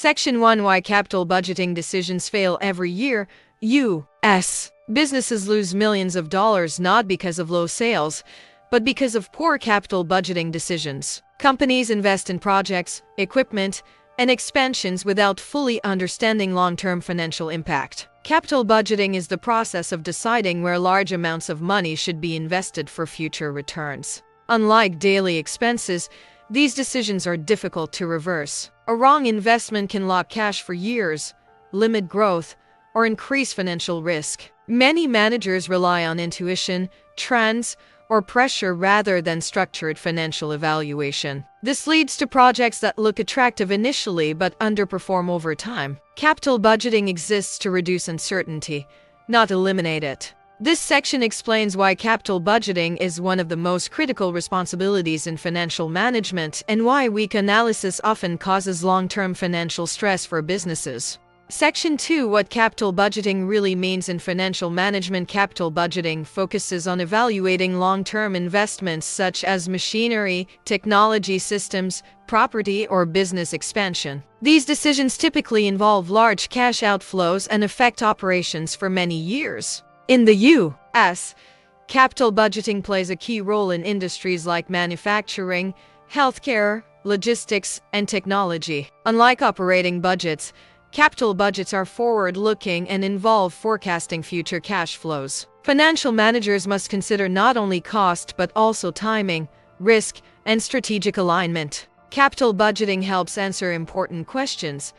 Section 1: Why capital budgeting decisions fail every year. U.S. businesses lose millions of dollars not because of low sales, but because of poor capital budgeting decisions. Companies invest in projects, equipment, and expansions without fully understanding long-term financial impact. Capital budgeting is the process of deciding where large amounts of money should be invested for future returns. Unlike daily expenses, these decisions are difficult to reverse. A wrong investment can lock cash for years, limit growth, or increase financial risk. Many managers rely on intuition, trends, or pressure rather than structured financial evaluation. This leads to projects that look attractive initially but underperform over time. Capital budgeting exists to reduce uncertainty, not eliminate it. This section explains why capital budgeting is one of the most critical responsibilities in financial management and why weak analysis often causes long-term financial stress for businesses. Section 2: What capital budgeting really means in financial management. Capital budgeting focuses on evaluating long-term investments such as machinery, technology systems, property, or business expansion. These decisions typically involve large cash outflows and affect operations for many years. In the U.S., capital budgeting plays a key role in industries like manufacturing, healthcare, logistics, and technology. Unlike operating budgets, capital budgets are forward-looking and involve forecasting future cash flows. Financial managers must consider not only cost but also timing, risk, and strategic alignment. Capital budgeting helps answer important questions.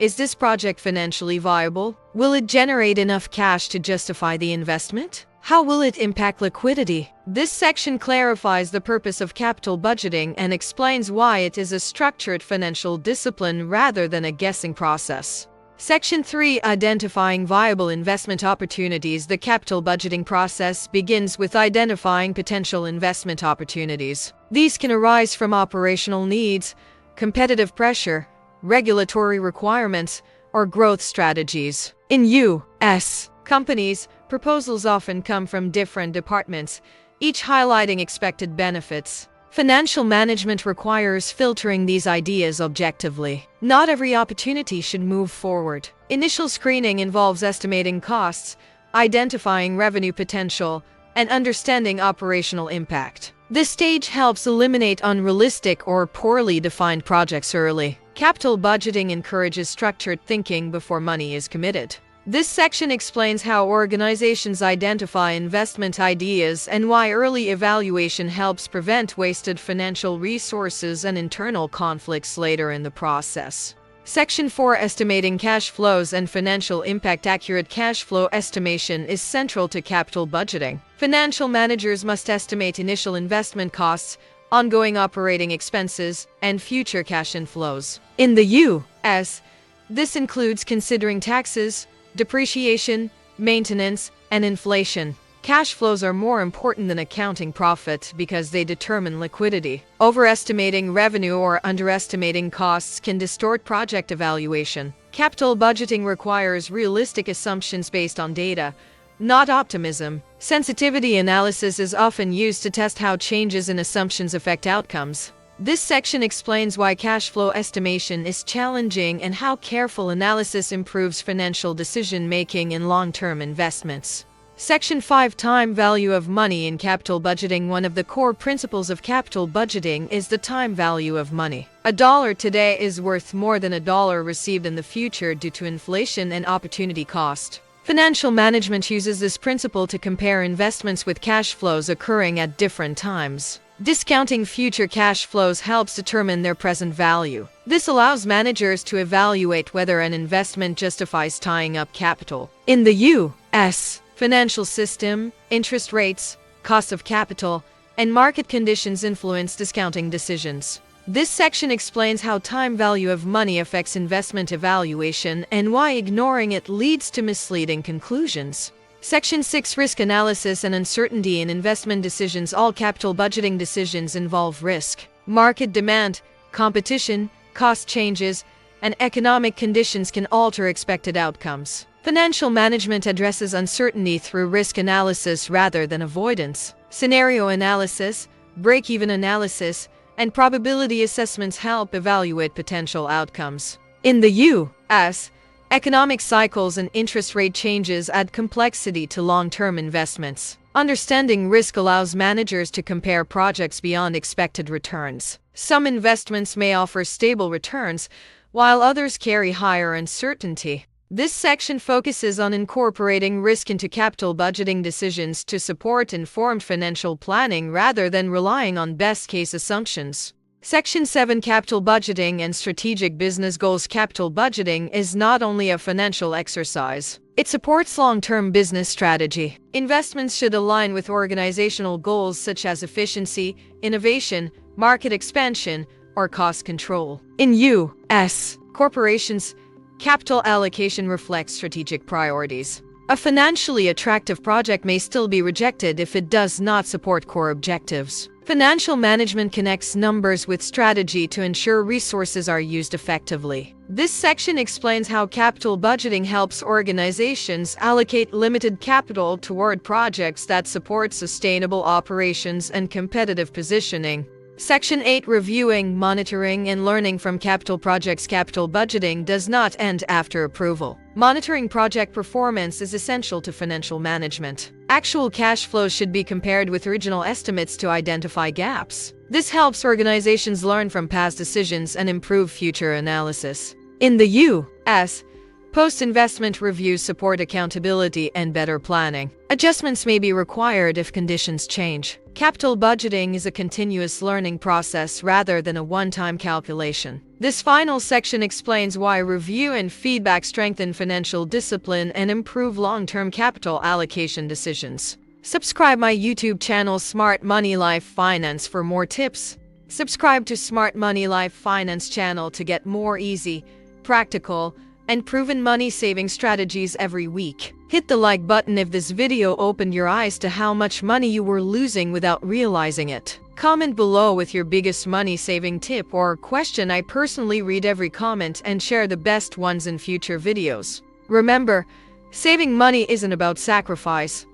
Is this project financially viable? Will it generate enough cash to justify the investment? How will it impact liquidity? This section clarifies the purpose of capital budgeting and explains why it is a structured financial discipline rather than a guessing process. Section 3: Identifying viable investment opportunities. The capital budgeting process begins with identifying potential investment opportunities. These can arise from operational needs, competitive pressure, regulatory requirements, or growth strategies. In U.S. companies, proposals often come from different departments, each highlighting expected benefits. Financial management requires filtering these ideas objectively. Not every opportunity should move forward. Initial screening involves estimating costs, identifying revenue potential, and understanding operational impact. This stage helps eliminate unrealistic or poorly defined projects early. Capital budgeting encourages structured thinking before money is committed. This section explains how organizations identify investment ideas and why early evaluation helps prevent wasted financial resources and internal conflicts later in the process. Section 4: Estimating cash flows and financial impact. Accurate cash flow estimation is central to capital budgeting. Financial managers must estimate initial investment costs, ongoing operating expenses, and future cash inflows. In the U.S., this includes considering taxes, depreciation, maintenance, and inflation. Cash flows are more important than accounting profit because they determine liquidity. Overestimating revenue or underestimating costs can distort project evaluation. Capital budgeting requires realistic assumptions based on data, not optimism. Sensitivity analysis is often used to test how changes in assumptions affect outcomes. This section explains why cash flow estimation is challenging and how careful analysis improves financial decision-making in long-term investments. Section 5: Time value of money in capital budgeting. One of the core principles of capital budgeting is the time value of money. A dollar today is worth more than a dollar received in the future due to inflation and opportunity cost. Financial management uses this principle to compare investments with cash flows occurring at different times. Discounting future cash flows helps determine their present value. This allows managers to evaluate whether an investment justifies tying up capital. In the U.S. financial system, interest rates, cost of capital, and market conditions influence discounting decisions. This section explains how time value of money affects investment evaluation and why ignoring it leads to misleading conclusions. Section 6: Risk analysis and uncertainty in investment decisions. All capital budgeting decisions involve risk. Market demand, competition, cost changes, and economic conditions can alter expected outcomes. Financial management addresses uncertainty through risk analysis rather than avoidance. Scenario analysis, break-even analysis, and probability assessments help evaluate potential outcomes. In the U.S., economic cycles and interest rate changes add complexity to long-term investments. Understanding risk allows managers to compare projects beyond expected returns. Some investments may offer stable returns, while others carry higher uncertainty. This section focuses on incorporating risk into capital budgeting decisions to support informed financial planning rather than relying on best-case assumptions. Section 7 Capital Budgeting and Strategic Business Goals. Capital budgeting is not only a financial exercise, it supports long-term business strategy. Investments should align with organizational goals such as efficiency, innovation, market expansion, or cost control. In U.S. corporations, capital allocation reflects strategic priorities. A financially attractive project may still be rejected if it does not support core objectives. Financial management connects numbers with strategy to ensure resources are used effectively. This section explains how capital budgeting helps organizations allocate limited capital toward projects that support sustainable operations and competitive positioning. Section 8 Reviewing, Monitoring, and Learning from Capital Projects. Capital budgeting does not end after approval. Monitoring project performance is essential to financial management. Actual cash flows should be compared with original estimates to identify gaps. This helps organizations learn from past decisions and improve future analysis. In the U.S., post-investment reviews support accountability and better planning. Adjustments may be required if conditions change. Capital budgeting is a continuous learning process rather than a one-time calculation. This final section explains why review and feedback strengthen financial discipline and improve long-term capital allocation decisions. Subscribe my YouTube channel Smart Money Life Finance for more tips. Subscribe to Smart Money Life Finance channel to get more easy, practical, and proven money-saving strategies every week. Hit the like button if this video opened your eyes to how much money you were losing without realizing it. Comment below with your biggest money-saving tip or question. I personally read every comment and share the best ones in future videos. Remember, saving money isn't about sacrifice.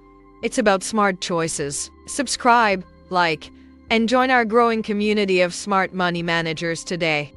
It's about smart choices. Subscribe, like, and join our growing community of smart money managers today.